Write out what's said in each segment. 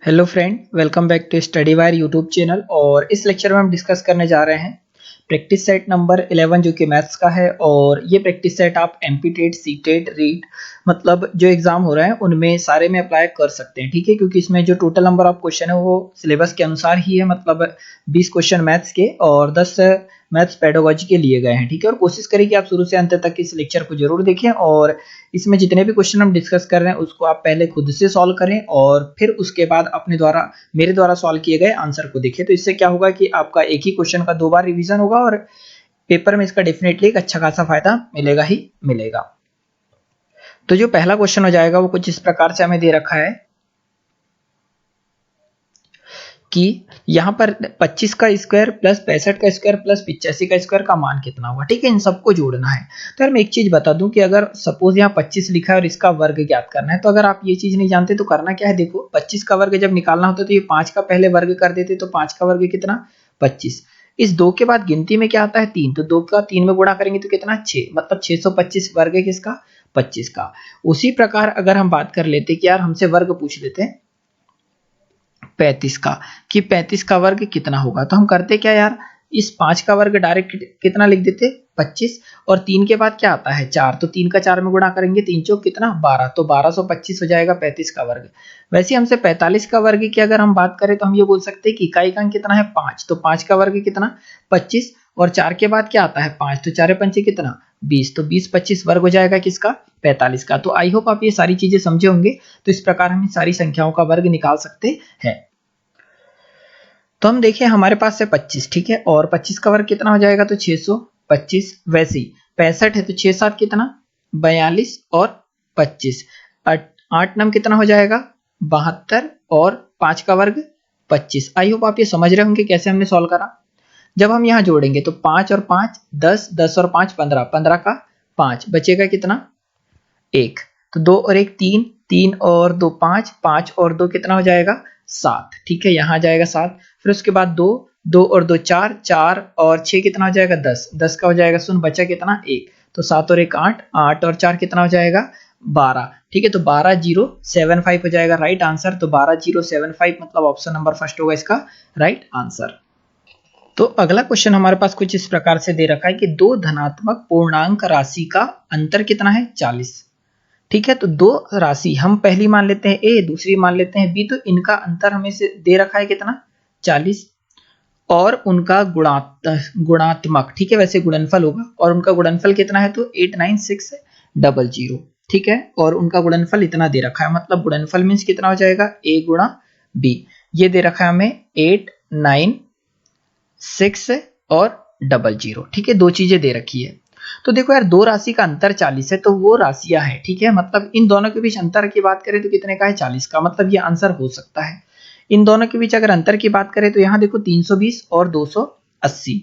Hello friend, welcome back to Study Wire YouTube channel. और इस lecture में हम डिस्कस करने जा रहे हैं प्रैक्टिस सेट नंबर 11 जो कि मैथ्स का है। और ये प्रैक्टिस सेट आप MP TET, C TET, REET मतलब जो एग्जाम हो रहे हैं उनमें सारे में अप्लाई कर सकते हैं। ठीक है, क्योंकि इसमें जो टोटल नंबर ऑफ क्वेश्चन है वो सिलेबस के अनुसार ही है। मतलब 20 क्वेश्चन मैथ्स के और 10 मैथ्स पेडागोजी के लिए गए हैं। ठीक है, और कोशिश करें कि आप शुरू से अंत तक इस लेक्चर को जरूर देखें और इसमें जितने भी क्वेश्चन हम डिस्कस कर रहे हैं उसको आप पहले खुद से सॉल्व करें और फिर उसके बाद अपने द्वारा मेरे द्वारा सॉल्व किए गए आंसर को देखें। तो इससे क्या होगा कि आपका एक ही क्वेश्चन का 2 बार रिवीजन होगा और पेपर में इसका डेफिनेटली एक अच्छा खासा फायदा मिलेगा ही मिलेगा। तो जो पहला क्वेश्चन हो जाएगा वो कुछ इस प्रकार से हमें दे रखा है कि यहाँ पर 25 का स्क्वायर प्लस 65 का स्क्वायर प्लस 85 का स्क्वायर का मान कितना होगा। ठीक है, इन सबको जोड़ना है। तो यार मैं एक चीज बता दूं कि अगर सपोज यहाँ 25 लिखा है और इसका वर्ग ज्ञात करना है, तो अगर आप ये चीज नहीं जानते तो करना क्या है, देखो 25 का वर्ग जब निकालना होता है तो ये 5 का पहले वर्ग कर देते, तो 5 का वर्ग कितना 25। इस 2 के बाद गिनती में क्या आता है 3, तो 2 का 3 में गुणा करेंगे तो कितना 6, मतलब 625 वर्ग है किसका 25 का। उसी प्रकार अगर हम बात कर लेते कि यार हमसे वर्ग पूछ लेते हैं 35 का कि 35 का वर्ग कितना होगा, तो हम करते क्या यार, इस 5 का वर्ग डायरेक्ट कितना लिख देते 25 और 3 के बाद क्या आता है 4, तो 3 का 4 में गुणा करेंगे 3 चौक कितना 12, तो 1225 हो जाएगा 35 का वर्ग। वैसे हमसे 45 का वर्ग की अगर हम बात करें तो हम ये बोल सकते हैं कि इकाई का अंक कितना है 5, तो 5 का वर्ग कितना 25 और 4 के बाद क्या आता है 5, तो 4 पंचे कितना 20, तो 20 25 वर्ग हो जाएगा किसका 45 का। तो आई होप आप ये सारी चीजें समझे होंगे। तो इस प्रकार हम सारी संख्याओं का वर्ग निकाल सकते हैं। तो हम देखें हमारे पास है 25, ठीक है, और 25 का वर्ग कितना हो जाएगा तो 625। वैसे ही 65 है तो 6 7 कितना 42 और 25 8 9 कितना हो जाएगा 72 और 5 का वर्ग 25। आई होप आप ये समझ रहे होंगे कैसे हमने सॉल्व करा। जब हम यहाँ जोड़ेंगे तो 5 और 5 10, 10 और 5 15, 15 का 5 बचेगा कितना 1, तो 2 और 1 3, 3 और 2 5, 5 और 2 कितना हो जाएगा 7। ठीक है, यहाँ जाएगा 7, फिर उसके बाद 2, 2 और 2 4, 4 और 6 कितना हो जाएगा 10, 10 का हो जाएगा शून्य, बचा कितना 1, तो 7 और 1 8, 8 और 4 कितना हो जाएगा 12। ठीक है, तो 12075 हो जाएगा राइट आंसर। तो 12075 मतलब ऑप्शन नंबर फर्स्ट होगा इसका राइट आंसर। तो अगला क्वेश्चन हमारे पास कुछ इस प्रकार से दे रखा है कि दो धनात्मक पूर्णांक राशि का अंतर कितना है 40। ठीक है, तो दो राशि हम पहली मान लेते हैं ए, दूसरी मान लेते हैं बी, तो इनका अंतर हमें से दे रखा है कितना 40 और उनका गुणात्मक, ठीक है, वैसे गुणनफल होगा और उनका गुणनफल कितना है तो 89600। ठीक है, और उनका गुणनफल इतना दे रखा है, मतलब गुणनफल मीन्स कितना हो जाएगा ए गुणा बी। ये दे रखा है हमें 896 और 00। ठीक है, दो चीजें दे रखी है। तो देखो यार, दो राशि का अंतर 40 है तो वो राशियां हैं। ठीक है, मतलब इन दोनों के बीच अंतर की बात करें तो कितने का है 40 का, मतलब ये आंसर हो सकता है। इन दोनों के बीच अगर अंतर की बात करें तो यहाँ देखो 320 और 280।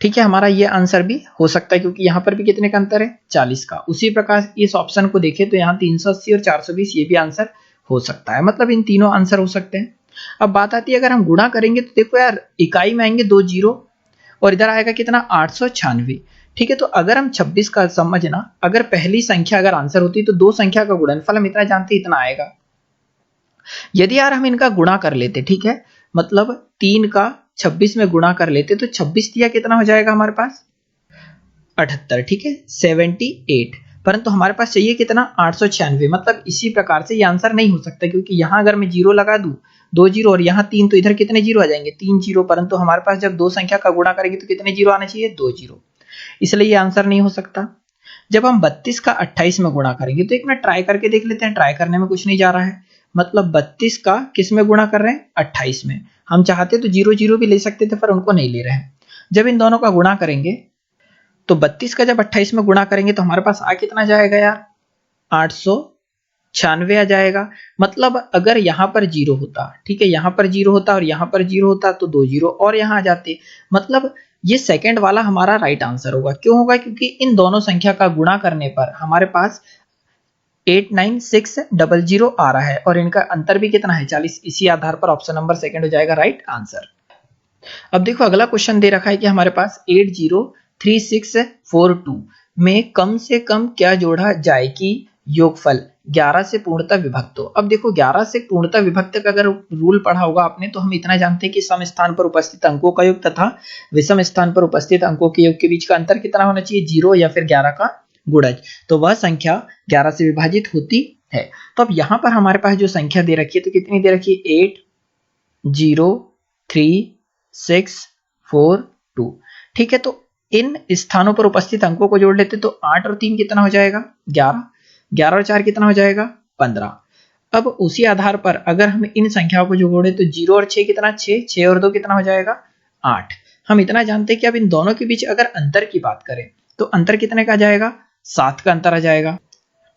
ठीक है, हमारा ये आंसर भी हो सकता है क्योंकि यहाँ पर भी कितने का अंतर है 40 का। उसी प्रकार इस ऑप्शन को देखें तो यहाँ 380 और 420 ये भी आंसर हो सकता है, मतलब इन तीनों आंसर हो सकते हैं। अब बात आती है अगर हम गुणा करेंगे तो देखो यार, इकाई में आएंगे 2 जीरो और इधर आएगा कितना 896। ठीक है, तो अगर हम 26 का समझना, अगर पहली संख्या अगर आंसर होती तो दो संख्या का गुणनफल हम इतना जानते इतना आएगा। यदि यार हम इनका गुणा कर लेते, ठीक है, मतलब 3 का 26 में गुणा कर लेते तो 26 दिया कितना हो जाएगा हमारे पास 78। ठीक है 78, परंतु हमारे पास चाहिए कितना 896, मतलब इसी प्रकार से ये आंसर नहीं हो सकता क्योंकि यहां अगर मैं जीरो लगा दूं 2 जीरो और यहाँ 3, तो इधर कितने जीरो आ जाएंगे 3 जीरो, परंतु हमारे पास जब दो संख्या का गुणा करेंगे तो कितने जीरो आना चाहिए 2 जीरो, इसलिए ये आंसर नहीं हो सकता। जब हम 32 का 28 में गुणा करेंगे तो एक मिनट ट्राई करके देख लेते हैं, ट्राई करने में कुछ नहीं जा रहा है। मतलब 32 का किस में गुणा कर रहे हैं 28 में, हम चाहते तो जीरो जीरो भी ले सकते थे पर उनको नहीं ले रहे हैं। जब इन दोनों का गुणा करेंगे तो 32 का जब 28 में गुणा करेंगे तो हमारे पास आ कितना जाएगा यार 896 आ जाएगा। मतलब अगर यहाँ पर जीरो होता, ठीक है, यहाँ पर जीरो होता और यहाँ पर जीरो होता तो 2 जीरो और यहाँ आ जाते, मतलब ये सेकंड वाला हमारा राइट आंसर होगा। क्यों होगा, क्योंकि इन दोनों संख्या का गुणा करने पर हमारे पास 89600 आ रहा है और इनका अंतर भी कितना है 40, इसी आधार पर ऑप्शन नंबर सेकंड हो जाएगा राइट आंसर। अब देखो अगला क्वेश्चन दे रखा है कि हमारे पास 803642 में कम से कम क्या जोड़ा जाए कि योगफल 11 से पूर्णतः विभक्त हो। अब देखो 11 से पूर्णतः विभक्त का अगर रूल पढ़ा होगा आपने तो हम इतना जानते हैं कि सम स्थान पर उपस्थित अंकों का योग तथा विषम स्थान पर उपस्थित अंकों के योग के बीच का अंतर कितना होना चाहिए, 0 या फिर 11 का गुणज। तो वह संख्या 11 से विभाजित होती है। तो अब यहाँ पर हमारे पास जो संख्या दे रखी है तो कितनी दे रखी है, 8 0 3 6 4 2। ठीक है, तो इन स्थानों पर उपस्थित अंकों को जोड़ लेते तो 8 और 3 कितना हो जाएगा, 11, 11 और 4 कितना हो जाएगा, 15। अब उसी आधार पर अगर हम इन संख्याओं को जोड़े तो 0 और 6 कितना, 6, 6 और 2 कितना हो जाएगा, 8। हम इतना जानते हैं कि अब इन दोनों के बीच अगर अंतर की बात करें तो अंतर कितने का आ जाएगा, 7 का अंतर आ जाएगा।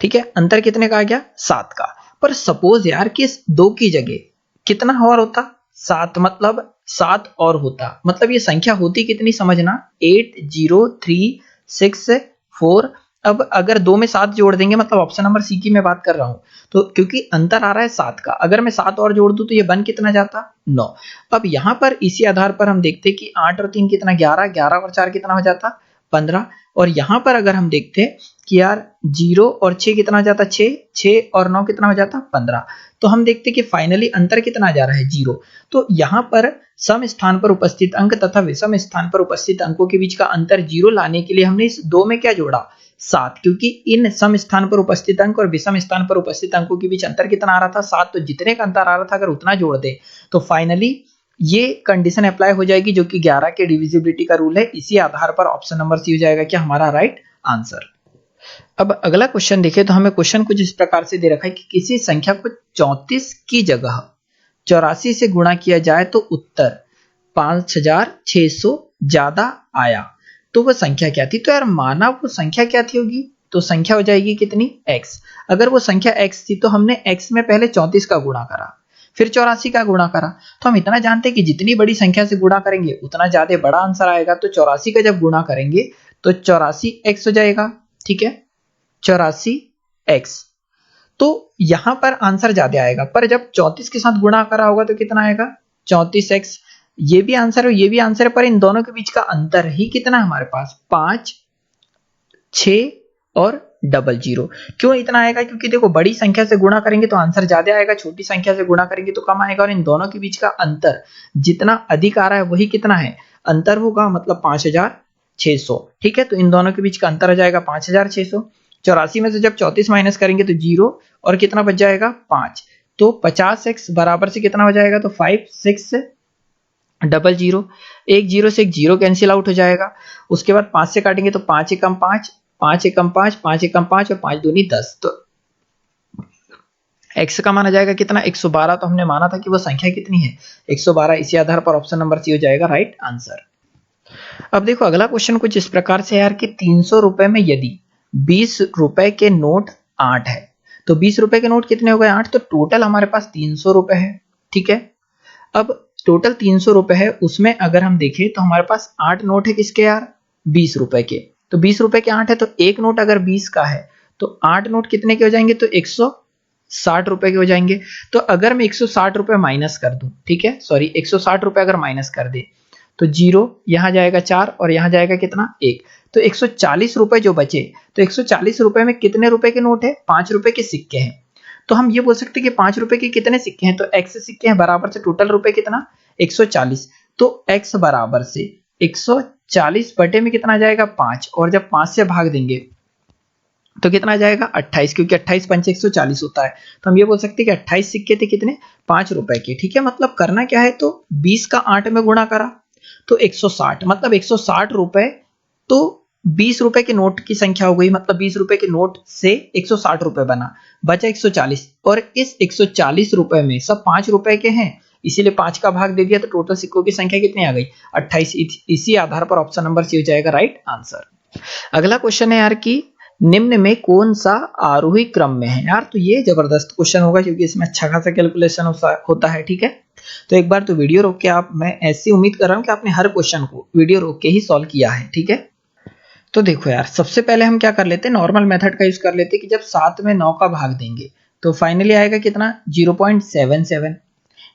ठीक है, अंतर कितने का आ गया, 7 का। पर सपोज यार कि इस 2 की जगह कितना और होता, 7, मतलब 7 और होता, मतलब ये संख्या होती कितनी समझना, 8 0 3 6 4। अब अगर 2 में 7 जोड़ देंगे, मतलब ऑप्शन नंबर सी की मैं बात कर रहा हूं, तो क्योंकि अंतर आ रहा है 7 का, अगर मैं 7 और जोड़ दूं तो ये बन कितना जाता, 9। अब यहां पर इसी आधार पर हम देखते हैं कि 8 और 3 कितना, 11, 11 और 4 कितना हो जाता, 15। और यहां पर अगर हम देखते हैं कि यार 0 और 6 कितना हो जाता, 6, 6 और 9 कितना हो जाता, 15। तो हम देखते हैं कि फाइनली अंतर कितना जा रहा है, 0। तो यहां पर सम स्थान पर उपस्थित अंक तथा विषम स्थान पर उपस्थित अंकों के बीच का अंतर 0 लाने के लिए हमने इस 2 में क्या जोड़ा, 7, क्योंकि इन सम स्थान पर उपस्थित अंक और विषम स्थान पर उपस्थित अंकों के बीच अंतर कितना आ रहा था, 7। तो जितने का अंतर आ रहा था अगर उतना जोड़ दे तो फाइनली ये कंडीशन अप्लाई हो जाएगी, जो कि 11 के डिविजिबिलिटी का रूल है। इसी आधार पर ऑप्शन नंबर सी हो जाएगा क्या हमारा राइट आंसर। अब अगला क्वेश्चन देखिए, तो हमें क्वेश्चन कुछ इस प्रकार से दे रखा है कि किसी संख्या को 34 की जगह 84 से गुणा किया जाए तो उत्तर 5600 ज्यादा आया, तो वह संख्या क्या थी। तो यार माना वो संख्या क्या थी होगी, तो संख्या हो जाएगी कितनी, x। अगर वो संख्या x थी तो हमने x में पहले 34 का गुणा करा, फिर 84 का गुणा करा। तो हम इतना जानते हैं कि जितनी बड़ी संख्या से गुणा करेंगे उतना ज्यादा बड़ा आंसर आएगा। तो 84 का जब गुणा करेंगे तो 84x हो जाएगा। ठीक है, 84x। तो यहां पर आंसर ज्यादा आएगा, पर जब 34 के साथ गुणा करा होगा तो कितना आएगा, 34x। ये भी आंसर है, ये भी आंसर है, पर इन दोनों के बीच का अंतर ही कितना है हमारे पास, 5 6 और 00। क्यों इतना आएगा, क्योंकि देखो बड़ी संख्या से गुणा करेंगे तो आंसर ज्यादा आएगा, छोटी संख्या से गुणा करेंगे तो कम आएगा। और इन दोनों के बीच का अंतर जितना अधिक आ रहा है वही कितना है, अंतर होगा, मतलब 5600। ठीक है, तो इन दोनों के बीच का अंतर आ जाएगा 5600। 84 में से जब 34 माइनस करेंगे तो 0 और कितना बच जाएगा, 5। तो 50x बराबर से कितना हो जाएगा, तो 5 6 00। एक 0 से एक 0 कैंसिल आउट हो जाएगा। उसके बाद 5 से काटेंगे तो 5 एकम 5, 5 एकम 5, 5 एकम 5 और 5 दूनी 10। तो x का माना जाएगा कितना, 112। तो हमने माना था कि वो संख्या कितनी है, 112। इसी आधार पर ऑप्शन नंबर सी हो जाएगा राइट आंसर। अब देखो अगला क्वेश्चन कुछ इस प्रकार से यार कि 300 रुपए में यदि 20 रुपए के नोट 8 है, तो 20 रुपए के नोट कितने हो गए, 8। तो टोटल हमारे पास 300 रुपए है। ठीक है, अब टोटल 300 रुपए है, उसमें अगर हम देखें तो हमारे पास 8 नोट है किसके यार, 20 रुपए के। तो 20 रुपए के 8 है, तो एक नोट अगर 20 का है तो 8 नोट कितने के हो जाएंगे, तो 160 रुपए के हो जाएंगे। तो अगर मैं 160 रुपए माइनस कर दूं, ठीक है, सॉरी 160 रुपए अगर माइनस कर दे तो 0 यहां जाएगा 4 और यहां जाएगा कितना, 1। तो 140 रुपए जो बचे, तो 140 रुपए में कितने रुपए के नोट है, 5 रुपए के सिक्के हैं। तो हम ये बोल सकते हैं कि 5 रुपए के कितने सिक्के हैं, तो x सिक्के हैं बराबर से टोटल रुपए कितना, 140। तो x बराबर से 140 बटे में कितना आ जाएगा, 5। और जब 5 से भाग देंगे तो कितना आ जाएगा, 28, क्योंकि 28 पंचे 140 होता है। तो हम ये बोल सकते हैं कि 28 सिक्के थे कितने, 5 रुपए के। ठीक है, मतलब करना क्या है, तो 20 का 8 में गुणा करा तो 160, मतलब 160 रुपए तो 20 रुपए के नोट की संख्या हो गई, मतलब 20 रुपए के नोट से 160 रुपए बना, बचा 140। और इस 140 रुपए में सब 5 रुपए के हैं, इसीलिए 5 का भाग दे दिया, तो टोटल सिक्कों की संख्या कितनी आ गई, 28। इसी आधार पर ऑप्शन नंबर सी हो जाएगा राइट आंसर। अगला क्वेश्चन है यार कि निम्न में कौन सा आरोही क्रम में है। यार तो ये जबरदस्त क्वेश्चन होगा, क्योंकि इसमें अच्छा खासा कैलकुलेशन होता है। ठीक है, तो एक बार तो वीडियो रोक के आप, मैं ऐसी उम्मीद कर रहा हूं कि आपने हर क्वेश्चन को वीडियो रोक के ही सॉल्व किया है। ठीक है, तो देखो यार सबसे पहले हम क्या कर लेते हैं, नॉर्मल मेथड का यूज कर लेते हैं कि जब 7 में 9 का भाग देंगे तो फाइनली आएगा कितना, 0.77।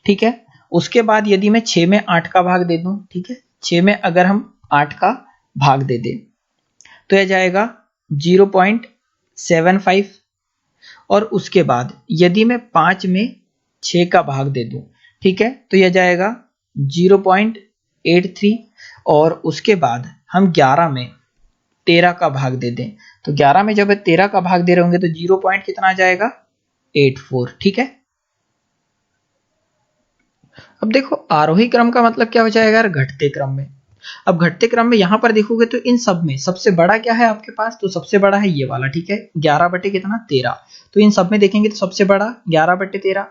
ठीक है, उसके बाद यदि मैं 6 में 8 का भाग दे दूं, ठीक है, 6 में अगर हम 8 का भाग दे दें तो यह जाएगा 0.75। और उसके बाद यदि मैं 5 में 6 का भाग दे दूं, ठीक है, तो यह जाएगा 0.83 और उसके बाद हम 11 में 13 का भाग दे दें तो 11 में जब 13 का भाग दे रहे होंगे तो 0 पॉइंट कितना आ जाएगा 84, ठीक है। अब देखो आरोही क्रम का मतलब क्या हो जाएगा यार, घटते क्रम में। अब घटते क्रम में यहां पर देखोगे तो इन सब में सबसे बड़ा क्या है आपके पास, तो सबसे बड़ा है ये वाला, ठीक है, 11 बटे कितना 13। तो इन सब में देखेंगे तो सबसे बड़ा 11 बटे 13,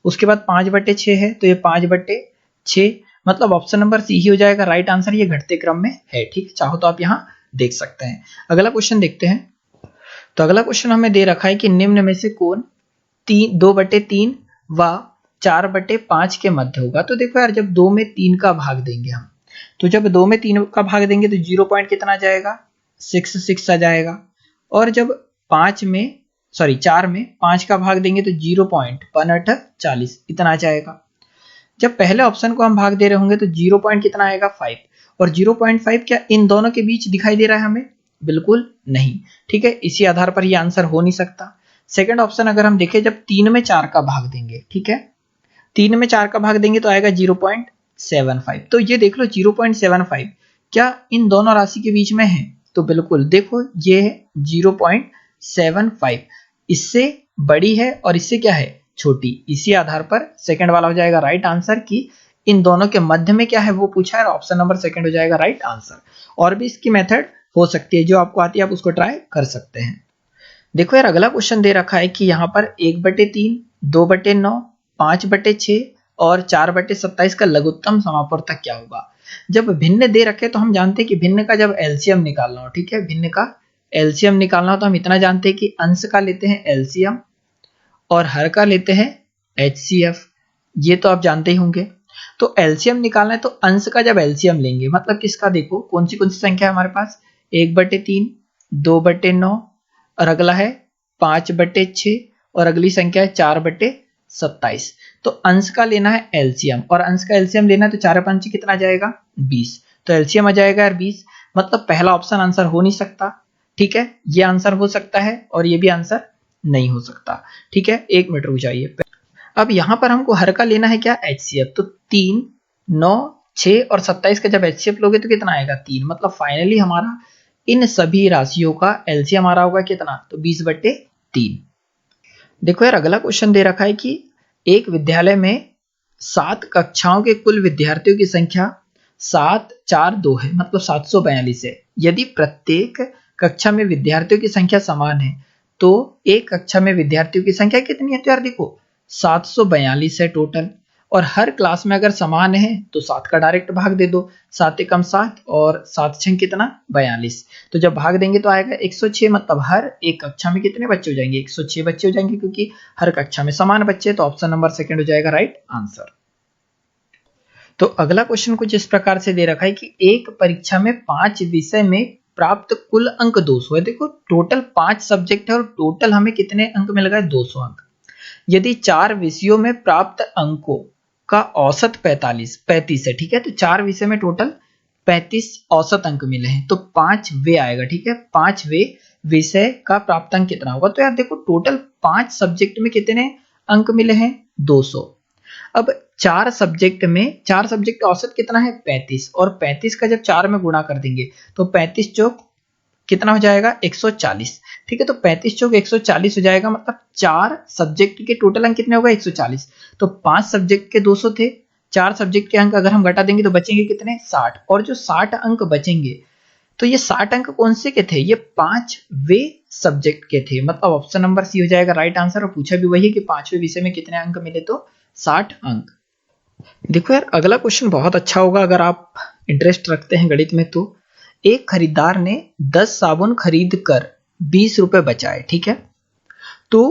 उसके बाद 5 बटे 6 है तो ये 5 बटे 6, मतलब ऑप्शन नंबर सी ही हो जाएगा राइट आंसर, ये घटते क्रम में है, ठीक है। चाहो तो आप यहाँ देख सकते हैं। अगला क्वेश्चन देखते हैं। तो अगला क्वेश्चन हमें दे रखा है कि निम्न में से कौन 2/3 व 4/5 के मध्य होगा। तो देखो यार जब 2 में 3 का भाग देंगे हम, तो जब 2 में 3 का भाग देंगे तो 0 पॉइंट कितना आ जाएगा 6 आ जाएगा। और जब 4 में 5 का भाग देंगे तो 0.1840 इतना आ जाएगा। जब पहले ऑप्शन को हम भाग दे रहे होंगे तो 0 पॉइंट कितना आएगा 5, और 0.5 क्या इन दोनों के बीच दिखाई दे रहा है हमें, बिल्कुल नहीं, ठीक है। इसी आधार पर ये आंसर हो नहीं सकता। सेकंड ऑप्शन अगर हम देखें जब 3 में 4 का भाग देंगे, ठीक है, 3 में 4 का भाग देंगे तो आएगा 0.75। तो ये देख लो 0.75 क्या इन दोनों राशि के बीच में है, तो बिल्कुल देखो ये है 0.75, इससे बड़ी है और इससे क्या है छोटी। इसी आधार पर सेकंड वाला हो जाएगा राइट आंसर कि इन दोनों के मध्य में क्या है वो पूछा है, ऑप्शन नंबर सेकंड हो जाएगा राइट आंसर। और भी इसकी मेथड हो सकती है, जो आपको आती है आप उसको ट्राई कर सकते हैं। देखो यार अगला क्वेश्चन दे रखा है कि यहाँ पर 1/3, 2/9, 5/6 और 4/27 का लघुत्तम समापवर्तक क्या होगा। जब भिन्न दे रखे तो हम जानते हैं कि भिन्न का जब एलसीएम निकालना हो, ठीक है, भिन्न का एलसीएम निकालना हो तो हम इतना जानते हैं कि अंश का लेते हैं एलसीएम और हर का लेते हैं एचसीएफ, ये तो आप जानते ही होंगे। तो एलसीएम निकालना है तो अंश का जब एलसीएम लेंगे मतलब किसका, देखो कौन सी संख्या है हमारे पास, 1/3, 2/9 और अगला है 5/6 और अगली संख्या है 4/27। तो अंश का लेना है एलसीएम और अंश का एलसीएम लेना है तो 4/5 कितना आ जाएगा 20, तो एलसीएम आ जाएगा यार 20, मतलब पहला ऑप्शन आंसर हो नहीं सकता, ठीक है, ये आंसर हो सकता है और ये भी आंसर नहीं हो सकता, ठीक है। 1 मिनट रुक जाइए। अब यहां पर हमको हर का लेना है क्या एचसीएफ, तो 3, 9, 6 और 27 का जब एचसीएफ लोगे तो कितना आएगा 3, मतलब फाइनली हमारा इन सभी राशियों का एलसीएम आ रहा होगा कितना, तो 20/3। देखो यार अगला क्वेश्चन दे रखा है कि एक विद्यालय में 7 कक्षाओं के कुल विद्यार्थियों की संख्या 742 है, मतलब 742 है। यदि प्रत्येक कक्षा में विद्यार्थियों की संख्या समान है तो एक कक्षा में विद्यार्थियों की संख्या कितनी है, तो यार देखो 742 है टोटल, और हर क्लास में अगर समान है तो 7 का डायरेक्ट भाग दे दो, 7 एकम 7 और 7 छह कितना 42, तो जब भाग देंगे तो आएगा 106, मतलब हर एक कक्षा में कितने बच्चे हो जाएंगे 106 बच्चे हो जाएंगे, क्योंकि हर कक्षा में समान बच्चे, तो ऑप्शन नंबर सेकंड हो जाएगा राइट आंसर। तो अगला क्वेश्चन कुछ इस प्रकार से दे रखा है कि एक परीक्षा में 5 विषय में प्राप्त कुल अंक 200 है। देखो टोटल 5 सब्जेक्ट है और टोटल हमें कितने अंक मिल गए 200 अंक। यदि 4 विषयों में प्राप्त अंकों का औसत 35 है, ठीक है, तो 4 विषय में टोटल 35 औसत अंक मिले हैं तो 5 वे आएगा, ठीक है, 5 वे विषय का प्राप्त अंक कितना होगा। तो यार देखो टोटल 5 सब्जेक्ट में कितने अंक मिले हैं 200। अब 4 सब्जेक्ट का औसत कितना है 35, और 35 का जब 4 में गुणा कर देंगे तो 35 चौक कितना हो जाएगा 140, ठीक है, तो 35 चौक 140 हो जाएगा, मतलब 4 सब्जेक्ट के टोटल अंक कितने होगा 140। तो 5 सब्जेक्ट के 200 थे, 4 सब्जेक्ट के अंक अगर हम घटा देंगे तो बचेंगे कितने 60, और जो 60 अंक बचेंगे तो ये 60 अंक कौन से के थे, ये 5 वे सब्जेक्ट के थे, मतलब ऑप्शन नंबर सी हो जाएगा राइट आंसर। और पूछा भी वही कि 5वें विषय में कितने अंक मिले, तो 60 अंक। देखो यार अगला क्वेश्चन बहुत अच्छा होगा अगर आप इंटरेस्ट रखते हैं गणित में। तो एक खरीदार ने 10 साबुन खरीद कर 20 रुपए बचाए, ठीक है, तो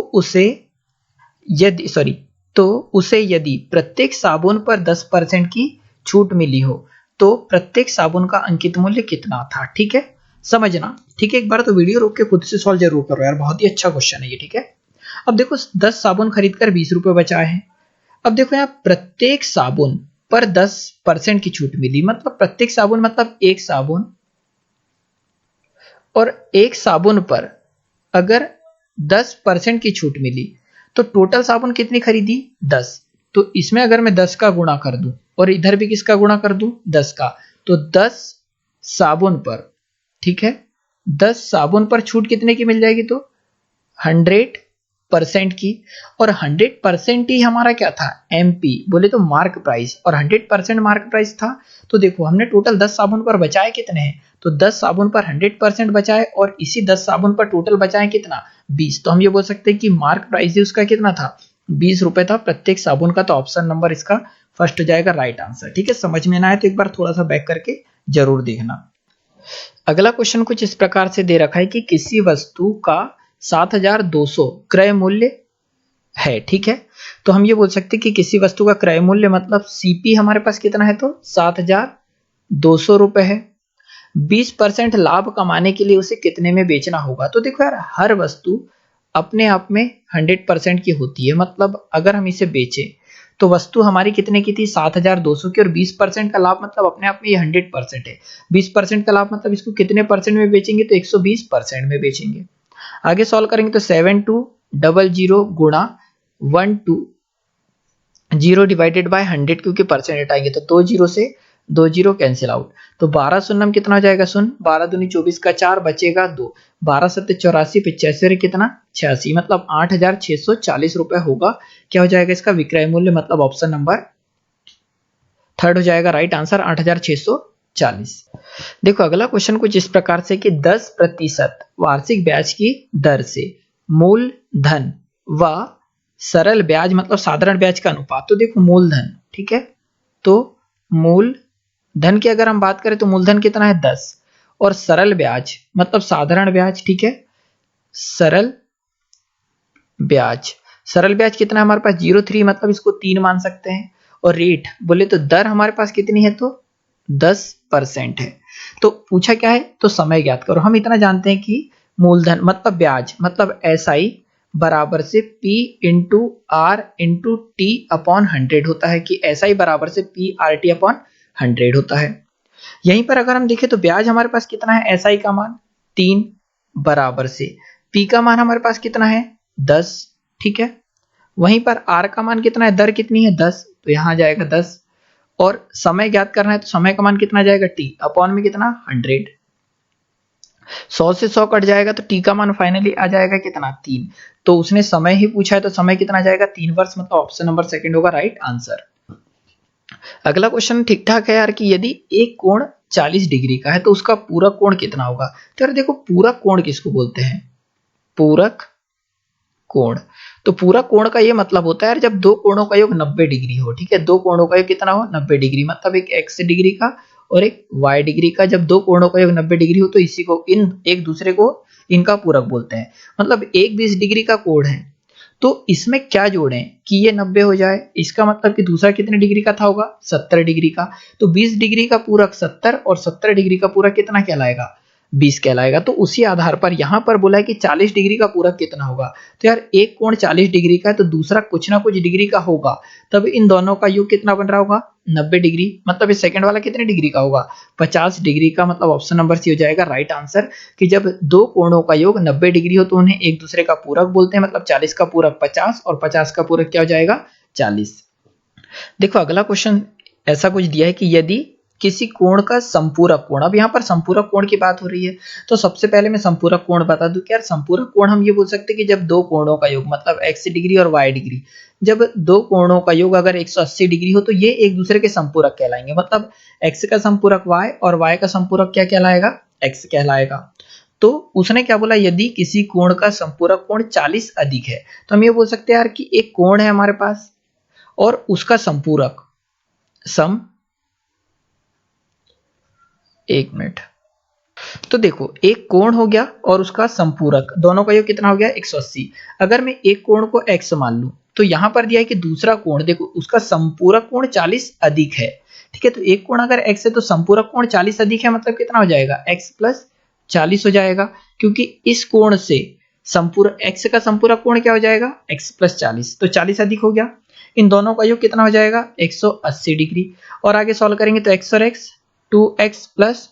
उसे यदि प्रत्येक साबुन पर 10% की छूट मिली हो तो प्रत्येक साबुन का अंकित मूल्य कितना था, ठीक है, समझना, ठीक है, एक बार तो वीडियो रोक के खुद से सॉल्व जरूर करो यार, बहुत ही अच्छा क्वेश्चन है ये, ठीक है। अब देखो 10 साबुन खरीद कर 20 रुपए बचाए हैं। अब देखो यहाँ प्रत्येक साबुन पर 10% की छूट मिली, मतलब प्रत्येक साबुन मतलब एक साबुन, और एक साबुन पर अगर 10% की छूट मिली, तो टोटल साबुन कितनी खरीदी 10। तो इसमें अगर मैं 10 का गुणा कर दूं और इधर भी किसका गुणा कर दूं 10 का, तो 10 साबुन पर, ठीक है, 10 साबुन पर छूट कितने की मिल जाएगी, तो 100% की। और 100% ही हमारा क्या था एमपी, बोले तो मार्क प्राइस, और 100% मार्क प्राइस था। तो देखो हमने टोटल 10 साबुन पर बचाए कितने हैं, तो 10 साबुन पर 100% बचाए और इसी 10 साबुन पर टोटल बचाए कितना 20। तो हम ये बोल सकते हैं कि मार्क प्राइस उसका कितना था 20 रुपए था प्रत्येक साबुन का। तो ऑप्शन नंबर इसका फर्स्ट हो जाएगा राइट आंसर। ठीक है, समझ में ना आए तो एक बार थोड़ा सा बैक करके जरूर देखना। अगला क्वेश्चन कुछ इस प्रकार से दे रखा है कि किसी वस्तु का 7200 क्रय मूल्य है, ठीक है। तो हम ये बोल सकते हैं कि किसी वस्तु का क्रय मूल्य मतलब सीपी हमारे पास कितना है, तो 7200 रुपए है। 20% लाभ कमाने के लिए उसे कितने में बेचना होगा। तो देखो यार, हर वस्तु अपने आप में 100% की होती है, मतलब अगर हम इसे बेचें तो वस्तु हमारी कितने की थी 7200 की, और 20% का लाभ मतलब अपने आप में ये 100% है। 20% का लाभ मतलब इसको कितने परसेंट में बेचेंगे, तो 120% में बेचेंगे। आगे सॉल्व करेंगे तो 7200 गुणा 120 डिवाइडेड बाय 100, क्योंकि परसेंट हटाएंगे तो 2 जीरो से 2 जीरो कैंसिल आउट, तो 12 शून्यम कितना हो जाएगा, सुन 12 दूनी 24 का 4 बचेगा 2, 12 सत्ते 84 85 कितना 86, मतलब 8640 रुपए होगा। क्या हो जाएगा इसका विक्रय मूल्य, मतलब ऑप्शन नंबर थर्ड हो जाएगा राइट आंसर 8640। देखो अगला क्वेश्चन कुछ इस प्रकार से कि 10% वार्षिक ब्याज की दर से मूलधन व सरल ब्याज मतलब साधारण ब्याज का अनुपात। तो देखो मूलधन, ठीक है, तो मूलधन की अगर हम बात करें तो मूलधन कितना है 10, और सरल ब्याज मतलब साधारण ब्याज, ठीक है, सरल ब्याज, सरल ब्याज कितना है हमारे पास 0.3, मतलब इसको 3 मान सकते हैं। और रेट बोले तो दर हमारे पास कितनी है, तो 10% है। तो पूछा क्या है, तो समय ज्ञात करो। हम इतना जानते हैं कि मूलधन मतलब ब्याज मतलब SI बराबर से P into R into T upon 100 होता है, कि SI बराबर से PRT अपॉन 100 होता है। यहीं पर अगर हम देखें तो ब्याज हमारे पास कितना है, SI का मान 3 बराबर से P का मान हमारे पास कितना है 10, ठीक है। वहीं पर R का मान कितना है, दर कितनी है 10, तो यहां जाएगा 10, और समय ज्ञात करना है तो समय का मान कितना जाएगा T अपॉन में कितना 100, 100 से 100 कट जाएगा तो T का मान फाइनली आ जाएगा कितना 3। तो उसने समय ही पूछा है तो समय कितना जाएगा 3 वर्ष, मतलब ऑप्शन नंबर सेकंड होगा राइट आंसर। अगला क्वेश्चन ठीक ठाक है यार कि यदि एक कोण 40 डिग्री का है तो उसका पूरक कोण कितना होगा। तो यार देखो पूरक कोण किसको बोलते हैं, पूरक कोण, तो पूरक कोण का ये मतलब होता है यार जब दो कोणों का योग 90 डिग्री हो, ठीक है, दो कोणों का योग कितना हो 90 डिग्री, मतलब एक x डिग्री का और एक y डिग्री का, जब दो कोणों का योग 90 डिग्री हो तो इसी को इन एक दूसरे को इनका पूरक बोलते हैं। मतलब एक 20 डिग्री का कोण है तो इसमें क्या जोड़ें कि ये 90 हो जाए, इसका मतलब कि दूसरा कितने डिग्री का था होगा 70 डिग्री का, तो 20 डिग्री का पूरक 70 और 70 डिग्री का पूरक कितना कहलाएगा 20 कहलाएगा। तो उसी आधार पर यहां पर बोला है कि 40 डिग्री का पूरक कितना होगा। तो यार एक कोण 40 डिग्री का है तो दूसरा कुछ ना कुछ डिग्री का होगा, तब इन दोनों का योग कितना बन रहा होगा 90 डिग्री, मतलब इस सेकंड वाला कितने डिग्री का होगा 50 डिग्री का, मतलब ऑप्शन नंबर सी हो जाएगा राइट आंसर। कि जब दो कोणों का योग 90 डिग्री हो तो उन्हें एक दूसरे का पूरक बोलते हैं, मतलब 40 का पूरक 50 और 50 का पूरक क्या हो जाएगा 40। देखो अगला क्वेश्चन ऐसा कुछ दिया है कि यदि किसी कोण का संपूरक कोण, अब यहाँ पर संपूरक कोण की बात हो रही है तो सबसे पहले मैं संपूरक कोण बता दूं कि यार संपूरक कोण हम ये बोल सकते हैं कि जब दो कोणों का योग मतलब x डिग्री और y डिग्री, जब दो कोणों का योग अगर 180 डिग्री हो तो ये एक दूसरे के संपूरक कहलाएंगे, मतलब x का संपूरक y और y का संपूरक क्या कहलाएगा x कहलाएगा। तो उसने क्या बोला, यदि किसी कोण का संपूरक कोण 40 अधिक है तो हम ये बोल सकते हैं यार कि एक कोण है हमारे पास और उसका संपूरक एक मिनट, तो देखो एक कोण हो गया और उसका संपूरक, दोनों का योग कितना हो गया 180। अगर मैं एक कोण को x मान लूं तो यहां पर दिया है कि दूसरा कोण देखो उसका संपूरक कोण 40 अधिक है, ठीक है। तो एक कोण अगर x है तो संपूरक कोण 40 अधिक है, मतलब कितना हो जाएगा x प्लस 40 हो जाएगा, क्योंकि इस कोण से संपूरक x का संपूरक कोण क्या हो जाएगा x प्लस 40, तो 40 अधिक हो गया। इन दोनों का योग कितना हो जाएगा 180 डिग्री। और आगे सॉल्व करेंगे तो x और x 2x प्लस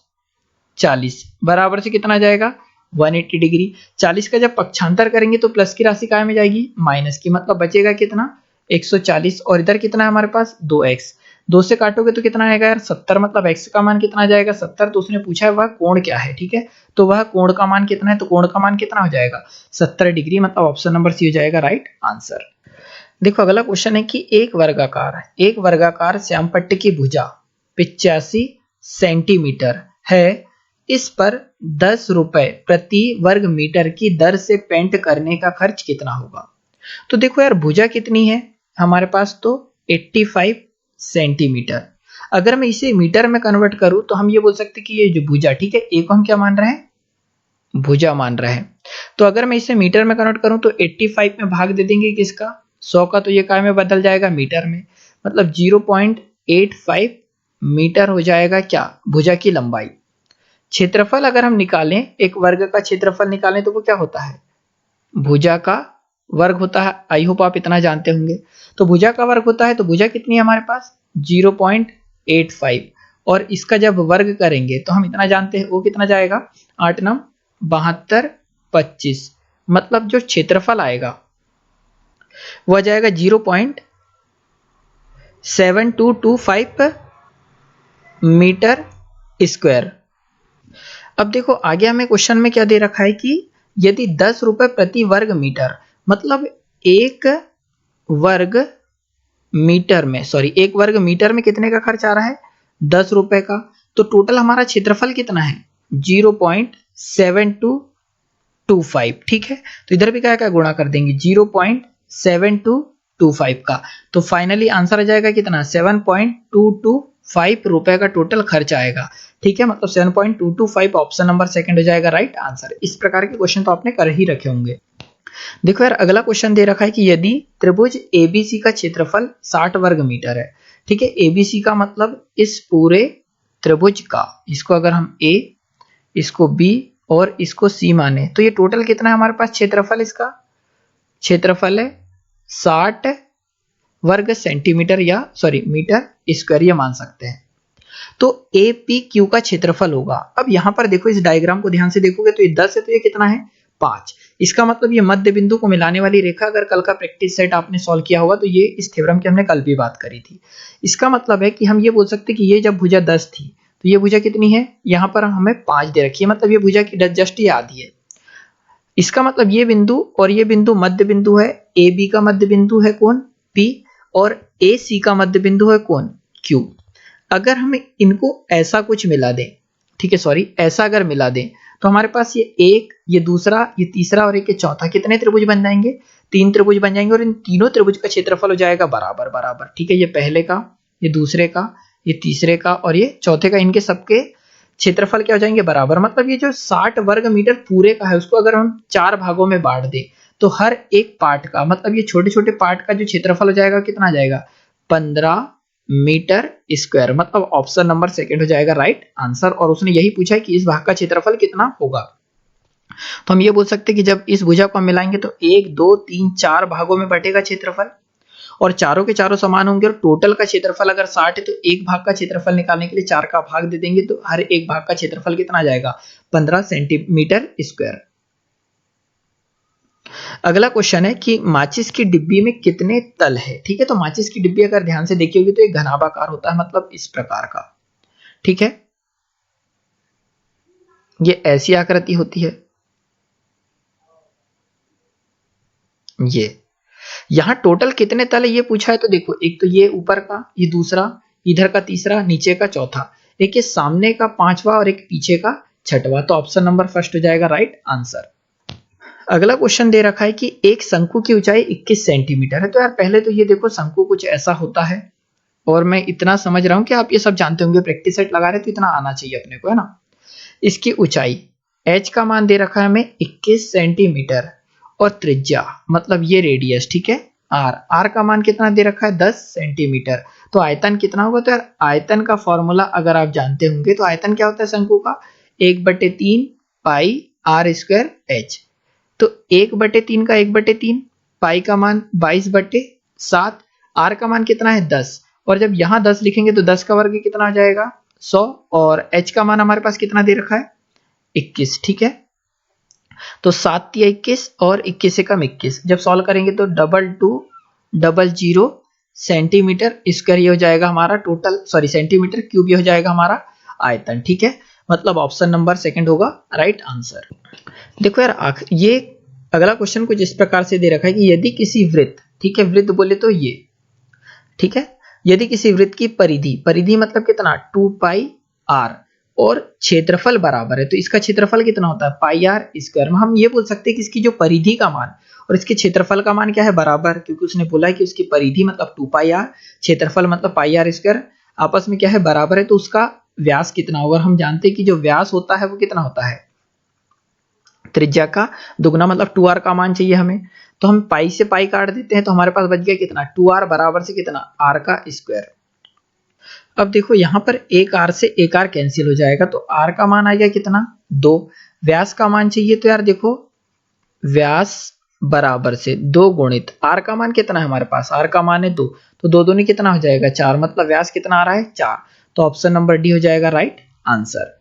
40 बराबर से कितना आ जाएगा 180 डिग्री। 40 का जब पक्षांतर करेंगे तो प्लस की राशि काय में जाएगी, माइनस की, मतलब बचेगा कितना 140, और इधर कितना है हमारे पास 2x। 2 से काटोगे तो कितना आएगा यार 70, मतलब x का मान कितना आ जाएगा 70। तो उसने पूछा है वह कोण क्या है, ठीक है, तो वह कोण का मान कितना है, तो कोण का मान कितना हो जाएगा 70 डिग्री, मतलब ऑप्शन नंबर सी हो जाएगा राइट आंसर। देखो अगला क्वेश्चन है कि एक वर्गाकार श्यामपट्टी की भुजा 85 सेंटीमीटर है, इस पर 10 रुपए प्रति वर्ग मीटर की दर से पेंट करने का खर्च कितना होगा। तो देखो यार भुजा कितनी है हमारे पास, तो 85 सेंटीमीटर। अगर मैं इसे मीटर में कन्वर्ट करूं तो हम ये बोल सकते कि ये जो भुजा, ठीक है, ए को हम क्या मान रहे हैं, भुजा मान रहे हैं। तो अगर मैं इसे मीटर में कन्वर्ट करूं तो 85 में भाग दे देंगे किसका, 100 का, तो ये काय में बदल जाएगा मीटर में, मतलब 0.85 मीटर हो जाएगा क्या भुजा की लंबाई। क्षेत्रफल अगर हम निकालें, एक वर्ग का क्षेत्रफल निकालें तो वो क्या होता है, भुजा का वर्ग होता है। आई होप आप इतना जानते होंगे। तो भुजा का वर्ग होता है, तो भुजा कितनी है हमारे पास 0.85, और इसका जब वर्ग करेंगे तो हम इतना जानते हैं वो कितना जाएगा 8 9 72 25, मतलब जो क्षेत्रफल आएगा वह जाएगा 0.7225 मीटर स्क्वायर। अब देखो आगे हमें क्वेश्चन में क्या दे रखा है कि यदि 10 रुपए प्रति वर्ग मीटर, मतलब एक वर्ग मीटर में, सॉरी एक वर्ग मीटर में कितने का खर्च आ रहा है 10 रुपए का, तो टोटल हमारा क्षेत्रफल कितना है 0.7225, ठीक है। तो इधर भी क्या क्या गुणा कर देंगे 0.7225 का, तो फाइनली आंसर आ जाएगा कितना 7.225 रुपए का टोटल खर्च आएगा, ठीक है, मतलब 7.225 ऑप्शन नंबर सेकंड हो जाएगा राइट आंसर। इस प्रकार के क्वेश्चन तो आपने कर ही रखे होंगे। देखो यार अगला क्वेश्चन दे रखा है कि यदि त्रिभुज एबीसी का क्षेत्रफल 60 वर्ग मीटर है, ठीक है, एबीसी का मतलब इस पूरे त्रिभुज का, इसको अगर हम ए, इसको बी और इसको सी माने तो ये टोटल कितना है हमारे पास क्षेत्रफल, इसका क्षेत्रफल है 60 वर्ग सेंटीमीटर या सॉरी मीटर स्क्वायर, ये मान सकते हैं। तो ए पी क्यू का क्षेत्रफल होगा। अब यहां पर देखो इस डायग्राम को ध्यान से देखोगे तो ये 10 है, तो ये कितना है 5। इसका मतलब ये मध्य बिंदु को मिलाने वाली रेखा, अगर कल का प्रैक्टिस सेट आपने सॉल्व किया होगा तो ये इस थ्योरम की हमने कल भी बात करी थी। इसका मतलब है कि हम ये बोल सकते हैं कि ये जब भुजा 10 थी तो ये भुजा कितनी है, यहां पर हमें 5 दे रखी है, मतलब ये भुजा की जस्ट ये आधी है। इसका मतलब ये बिंदु और ये बिंदु मध्य बिंदु है, ए बी का मध्य बिंदु है कौन पी, और ए सी का मध्य बिंदु है कौन क्यू। अगर हम इनको ऐसा कुछ मिला दें, ठीक है, सॉरी ऐसा अगर मिला दें तो हमारे पास ये एक, ये दूसरा, ये तीसरा और एक ये चौथा, कितने त्रिभुज बन जाएंगे 3 त्रिभुज बन जाएंगे, और इन तीनों त्रिभुज का क्षेत्रफल हो जाएगा बराबर बराबर, ठीक है, ये पहले का, ये दूसरे का, ये तीसरे का और ये चौथे का, इनके सबके क्षेत्रफल क्या हो जाएंगे बराबर। मतलब ये जो 60 वर्ग मीटर पूरे का है उसको अगर हम 4 भागों में बांट दें तो हर एक पार्ट का, मतलब ये छोटे छोटे पार्ट का जो क्षेत्रफल हो जाएगा कितना आ जाएगा 15 मीटर स्क्वायर, मतलब ऑप्शन नंबर सेकंड हो जाएगा राइट आंसर। और उसने यही पूछा है कि इस भाग का क्षेत्रफल कितना होगा। तो हम ये बोल सकते हैं कि जब इस भुजा को हम मिलाएंगे तो 1 2 3 4 भागों में बटेगा क्षेत्रफल, और चारों के चारों समान होंगे, और टोटल का क्षेत्रफल अगर 60 है तो एक भाग का क्षेत्रफल निकालने के लिए 4 का भाग दे देंगे, तो हर एक भाग का क्षेत्रफल कितना आ जाएगा 15 सेंटीमीटर स्क्वायर। अगला क्वेश्चन है कि माचिस की डिब्बी में कितने तल है, ठीक है। तो माचिस की डिब्बी अगर ध्यान से देखी होगी तो एक घनाभाकार होता है, मतलब इस प्रकार का, ठीक है, ये ऐसी आकृति होती है, ये यहां टोटल कितने तल है ये पूछा है। तो देखो एक तो ये ऊपर का, ये दूसरा, इधर का तीसरा, नीचे का चौथा, एक ये सामने का पांचवा और एक पीछे का छठवा, तो ऑप्शन नंबर फर्स्ट हो जाएगा राइट आंसर। अगला क्वेश्चन दे रखा है कि एक शंकु की ऊंचाई 21 सेंटीमीटर है। तो यार पहले तो ये देखो शंकु कुछ ऐसा होता है, और मैं इतना समझ रहा हूं कि आप ये सब जानते होंगे, प्रैक्टिस सेट लगा रहे तो इतना आना चाहिए अपने को, है ना। इसकी ऊंचाई h का मान दे रखा है हमें 21 सेंटीमीटर, और त्रिज्या मतलब ये रेडियस, ठीक है, r का मान कितना दे रखा है 10 सेंटीमीटर। तो आयतन कितना होगा, तो यार आयतन का फॉर्मूला अगर आप जानते होंगे तो आयतन क्या होता है शंकु का 1/3 पाई r स्क्वायर h। तो 1/3 का 1/3, पाई का मान 22/7, r का मान कितना है 10, और जब यहां 10 लिखेंगे तो 10 का वर्ग कितना आ जाएगा 100, और h का मान हमारे पास कितना दे रखा है 21, ठीक है। तो 7 या 21 और 21 से कम 21, जब सॉल्व करेंगे तो 2200 सेंटीमीटर स्क्वायर ये हो जाएगा हमारा टोटल, सॉरी सेंटीमीटर क्यूब ये हो जाएगा हमारा आयतन। ठीक है, मतलब ऑप्शन नंबर सेकंड होगा राइट आंसर। देखो यार ये अगला क्वेश्चन कुछ इस प्रकार से दे रखा है कि यदि किसी वृत्त, ठीक है वृत्त बोले तो ये, ठीक है, यदि किसी वृत्त की परिधि मतलब कितना 2 पाई आर और क्षेत्रफल बराबर है, तो इसका क्षेत्रफल कितना होता है पाई आर स्क्वायर। हम ये बोल सकते हैं कि इसकी जो परिधि का मान और इसके क्षेत्रफल का मान क्या है बराबर, क्योंकि उसने बोला है कि उसकी परिधि मतलब 2 पाई आर, क्षेत्रफल मतलब पाई आर स्क्वायर, आपस में क्या है बराबर है, तो उसका व्यास कितना होगा। हम जानते हैं कि जो व्यास होता है वो कितना होता है त्रिज्या का दुगना, मतलब 2r का मान चाहिए हमें, तो हम पाई से पाई काट देते हैं तो हमारे पास बच गया कितना 2r बराबर से कितना r का स्क्वायर। अब देखो यहां पर एक r से एक r कैंसिल हो जाएगा, तो r का मान आ गया कितना 2, व्यास का मान चाहिए, तो यार देखो व्यास बराबर से 2 गुणित r का मान कितना है हमारे पास, r का मान है 2, तो 2 दूनी कितना हो जाएगा 4, मतलब व्यास कितना आ रहा है 4, तो ऑप्शन नंबर डी हो जाएगा राइट आंसर।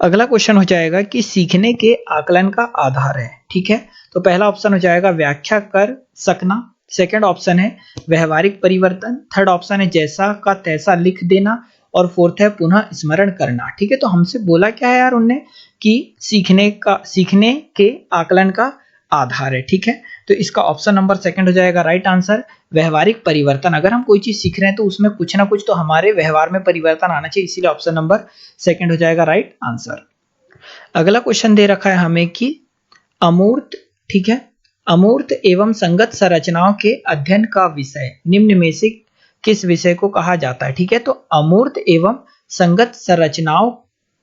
अगला क्वेश्चन हो जाएगा कि सीखने के आकलन का आधार है। ठीक है, तो पहला ऑप्शन हो जाएगा व्याख्या कर सकना, सेकंड ऑप्शन है व्यवहारिक परिवर्तन, थर्ड ऑप्शन है जैसा का तैसा लिख देना, और फोर्थ है पुनः स्मरण करना। ठीक है, तो हमसे बोला क्या है यार उनने कि सीखने के आकलन का आधार है। ठीक है, तो इसका ऑप्शन नंबर सेकंड हो जाएगा राइट आंसर व्यवहारिक परिवर्तन। अगर हम कोई चीज सीख रहे हैं तो उसमें कुछ ना कुछ तो हमारे व्यवहार में परिवर्तन आना चाहिए, इसीलिए ऑप्शन नंबर सेकंड हो जाएगा राइट आंसर। अगला क्वेश्चन दे रखा है हमें कि अमूर्त, ठीक है, अमूर्त एवं संगत संरचनाओं के अध्ययन का विषय निम्न में से किस विषय को कहा जाता है। ठीक है, तो अमूर्त एवं संगत संरचनाओं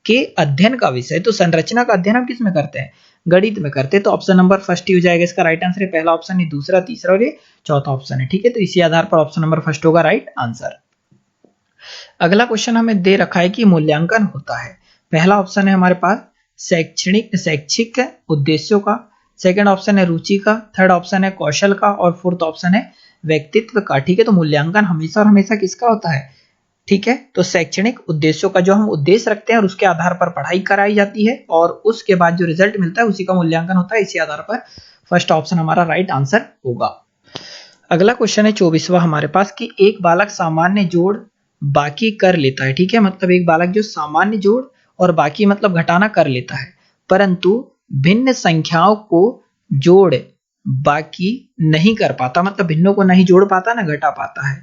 के अध्ययन का विषय, तो संरचना का अध्ययन हम किस में करते हैं गणित में करते हैं, तो ऑप्शन नंबर फर्स्ट ही हो जाएगा इसका राइट आंसर है, पहला ऑप्शन है, दूसरा तीसरा और ये चौथा ऑप्शन है। ठीक है, तो इसी आधार पर ऑप्शन नंबर फर्स्ट होगा राइट आंसर। अगला क्वेश्चन हमें दे रखा है कि मूल्यांकन होता है, पहला ऑप्शन है हमारे पास शैक्षिक उद्देश्यों का, सेकंड ऑप्शन है रुचि का, थर्ड ऑप्शन है कौशल का, और फोर्थ ऑप्शन है व्यक्तित्व का। ठीक है, तो मूल्यांकन हमेशा और हमेशा किसका होता है, ठीक है, तो शैक्षणिक उद्देश्यों का, जो हम उद्देश्य रखते हैं और उसके आधार पर पढ़ाई कराई जाती है और उसके बाद जो रिजल्ट मिलता है उसी का मूल्यांकन होता है, इसी आधार पर फर्स्ट ऑप्शन हमारा राइट आंसर होगा। अगला क्वेश्चन है 24वां हमारे पास कि एक बालक सामान्य जोड़ बाकी कर लेता है। ठीक है, मतलब एक बालक जो सामान्य जोड़ और बाकी मतलब घटाना कर लेता है, परंतु भिन्न संख्याओं को जोड़ बाकी नहीं कर पाता, मतलब भिन्नों को नहीं जोड़ पाता ना घटा पाता है,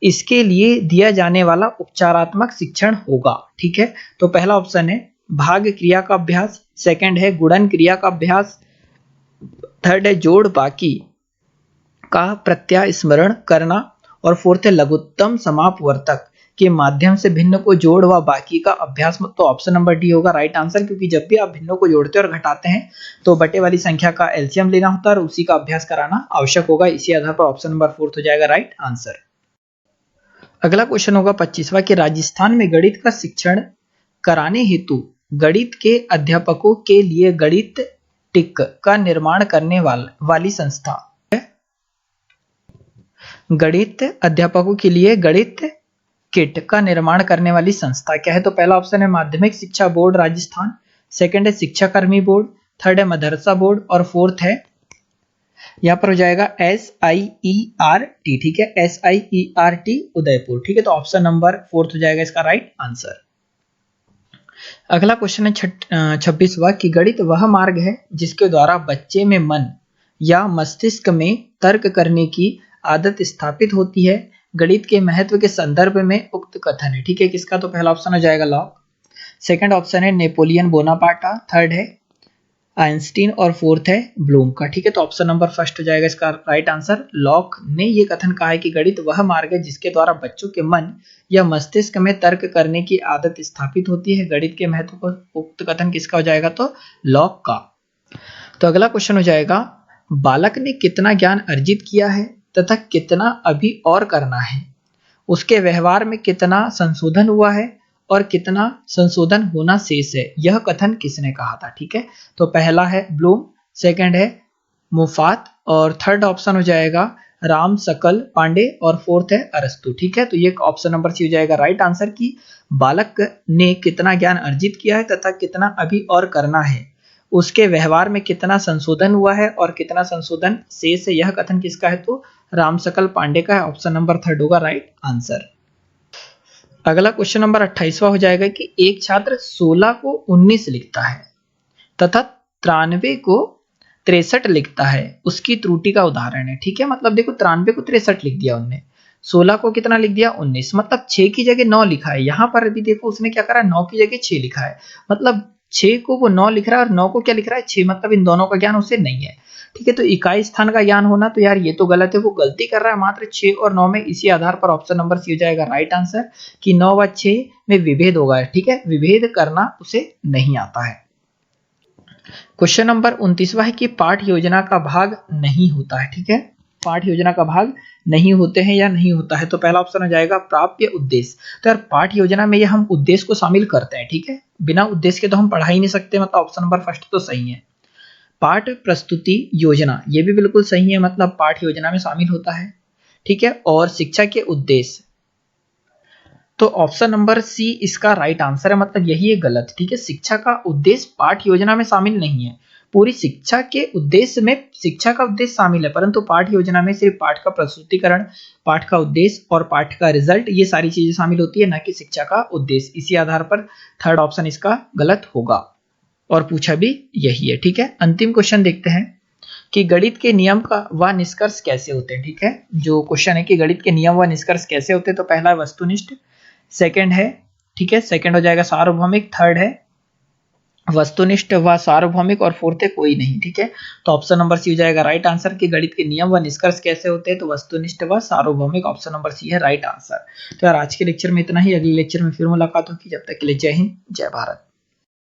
इसके लिए दिया जाने वाला उपचारात्मक शिक्षण होगा। ठीक है, तो पहला ऑप्शन है भाग क्रिया का अभ्यास, सेकंड है गुणन क्रिया का अभ्यास, थर्ड है जोड़ बाकी का प्रत्यास्मरण करना, और फोर्थ है लघुत्तम समापवर्तक के माध्यम से भिन्न को जोड़ व बाकी का अभ्यास। तो ऑप्शन नंबर डी होगा राइट आंसर, क्योंकि जब भी आप भिन्नों को जोड़ते हैं और घटाते हैं तो बटे वाली संख्या का एलसीएम लेना होता है और उसी का अभ्यास कराना आवश्यक होगा, इसी आधार पर ऑप्शन नंबर फोर्थ हो जाएगा राइट आंसर। अगला क्वेश्चन होगा 25वां कि राजस्थान में गणित का शिक्षण कराने हेतु गणित के अध्यापकों के लिए गणित टिक का निर्माण करने वाली संस्था, गणित अध्यापकों के लिए गणित किट का निर्माण करने वाली संस्था क्या है, तो पहला ऑप्शन है माध्यमिक शिक्षा बोर्ड राजस्थान, सेकंड है शिक्षा कर्मी बोर्ड, थर्ड है मदरसा बोर्ड, और फोर्थ है यहाँ पर हो जाएगा SIERT। ठीक है, SIERT उदयपुर। ठीक है, तो ऑप्शन नंबर फोर्थ हो जाएगा इसका राइट आंसर। अगला क्वेश्चन है 26वां कि गणित वह मार्ग है जिसके द्वारा बच्चे में मन या मस्तिष्क में तर्क करने की आदत स्थापित होती है, गणित के महत्व के संदर्भ में उक्त कथन है। ठीक है, किसका, तो पहला ऑप्शन हो जाएगा लॉक, सेकंड ऑप्शन है नेपोलियन बोनापार्टा, थर्ड है आइंस्टीन, और फोर्थ है ब्लूम का। ठीक है, तो ऑप्शन नंबर फर्स्ट हो जाएगा इसका राइट आंसर। लॉक ने ये कथन कहा है कि गणित वह मार्ग है जिसके द्वारा बच्चों के मन या मस्तिष्क में तर्क करने की आदत स्थापित होती है, गणित के महत्व को उक्त कथन किसका हो जाएगा, तो लॉक का। तो अगला क्वेश्चन हो जाएगा बालक ने कितना ज्ञान अर्जित किया है तथा कितना अभी और करना है, उसके व्यवहार में कितना संशोधन हुआ है और कितना संशोधन होना शेष है, यह कथन किसने कहा था। ठीक है, तो पहला है ब्लूम, सेकंड है मुफात, और थर्ड ऑप्शन हो जाएगा राम सकल पांडे, और फोर्थ है अरस्तु। ठीक है, तो ये ऑप्शन नंबर सी हो जाएगा राइट आंसर की बालक ने कितना ज्ञान अर्जित किया है तथा कितना अभी और करना है, उसके व्यवहार में कितना संशोधन हुआ है और कितना संशोधन शेष है, यह कथन किसका है? तो रामसकल पांडे का है। ऑप्शन नंबर 3 होगा राइट आंसर। अगला क्वेश्चन नंबर 28वां हो जाएगा कि एक छात्र 16 को 19 लिखता है तथा 93 को 63 लिखता है, उसकी त्रुटि का उदाहरण है। ठीक है, मतलब देखो 93 को 63 लिख दिया उनने, 16 को कितना लिख दिया? 19, मतलब 6 की जगह 9 लिखा है। यहाँ पर भी देखो उसने क्या करा, 9 की जगह 6 लिखा है, मतलब 6 को वो 9 लिख रहा है और 9 को क्या लिख रहा है? 6, मतलब इन दोनों का ज्ञान उसे नहीं है। ठीक है, तो इकाई स्थान का ज्ञान होना, तो यार ये तो गलत है, वो गलती कर रहा है मात्र 6 और 9 में। इसी आधार पर ऑप्शन नंबर सी हो जाएगा राइट आंसर कि 9 व 6 में विभेद होगा। ठीक है, विभेद करना उसे नहीं आता है। क्वेश्चन नंबर 29वां है कि पाठ योजना का भाग नहीं होता है। ठीक है, पाठ योजना का भाग नहीं होते हैं या नहीं होता है, तो पहला ऑप्शन हो जाएगा प्राप्य उद्देश्य। तो यार पाठ योजना में ये हम उद्देश्य को शामिल करते हैं। ठीक है, बिना उद्देश्य के तो हम पढ़ा ही नहीं सकते, मतलब ऑप्शन नंबर फर्स्ट तो सही है। पाठ प्रस्तुति योजना ये भी बिल्कुल सही है, मतलब पाठ योजना में शामिल होता है। ठीक है, और शिक्षा के उद्देश्य, तो ऑप्शन नंबर सी इसका राइट आंसर है, मतलब यही है गलत। ठीक है, शिक्षा का उद्देश्य पाठ योजना में शामिल नहीं है। पूरी शिक्षा के उद्देश्य में शिक्षा का उद्देश्य शामिल है, परंतु पाठ योजना में सिर्फ पाठ का प्रस्तुतिकरण, पाठ का उद्देश्य और पाठ का रिजल्ट, ये सारी चीजें शामिल होती है, ना कि शिक्षा का उद्देश्य। इसी आधार पर थर्ड ऑप्शन इसका गलत होगा और पूछा भी यही है। ठीक है, अंतिम क्वेश्चन देखते हैं कि गणित के नियम का व निष्कर्ष कैसे होते हैं। ठीक है, जो क्वेश्चन है कि गणित के नियम व निष्कर्ष कैसे होते हैं, तो पहला है वस्तुनिष्ठ, सेकंड है, ठीक है, सेकंड हो जाएगा सार्वभौमिक, थर्ड है वस्तुनिष्ठ व सार्वभौमिक और फोर्थ है कोई नहीं। ठीक है, तो ऑप्शन नंबर सी हो जाएगा राइट आंसर कि गणित के नियम व निष्कर्ष कैसे होते हैं, तो वस्तुनिष्ठ व सार्वभौमिक, ऑप्शन नंबर सी है राइट आंसर। तो यार आज के लेक्चर में इतना ही, अगले लेक्चर में फिर मुलाकात होगी, जब तक के लिए जय हिंद जय भारत।